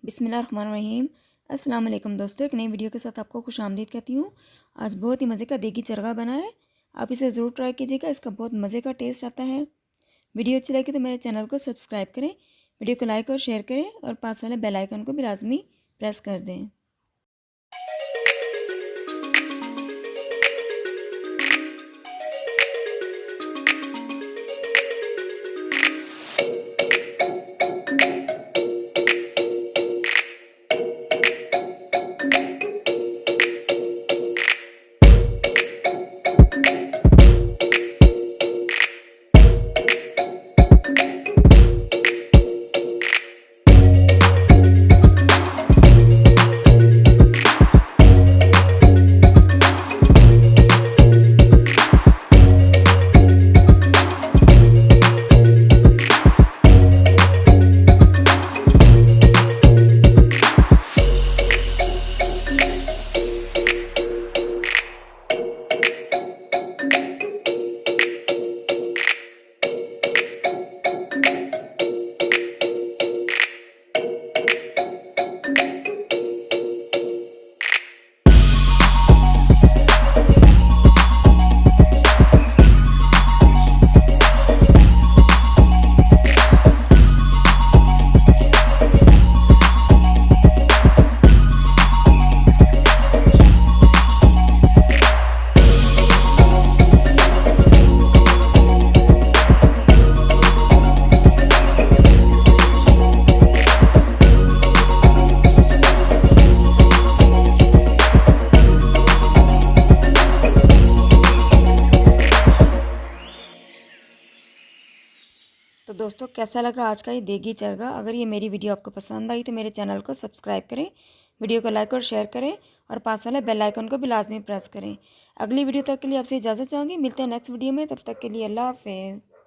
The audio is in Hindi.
बिस्मिल्लाहिर्रहमानिर्रहीम। अस्सलाम वालेकुम दोस्तों, एक नई वीडियो के साथ आपको खुशामदीद कहती हूँ। आज बहुत ही मज़े का देगी चरगा बना है, आप इसे ज़रूर ट्राई कीजिएगा, इसका बहुत मज़े का टेस्ट आता है। वीडियो अच्छी लगी तो मेरे चैनल को सब्सक्राइब करें, वीडियो को लाइक और शेयर करें और पास वाले बेल आइकन को भी लाजमी प्रेस कर दें। तो दोस्तों, कैसा लगा आज का ये देगी चरगा? अगर ये मेरी वीडियो आपको पसंद आई तो मेरे चैनल को सब्सक्राइब करें, वीडियो को लाइक और शेयर करें और पास वाले बेल आइकन को भी लाजमी प्रेस करें। अगली वीडियो तक के लिए आपसे इजाज़त चाहूँगी। मिलते हैं नेक्स्ट वीडियो में, तब तक के लिए अल्लाह हाफ़िज़।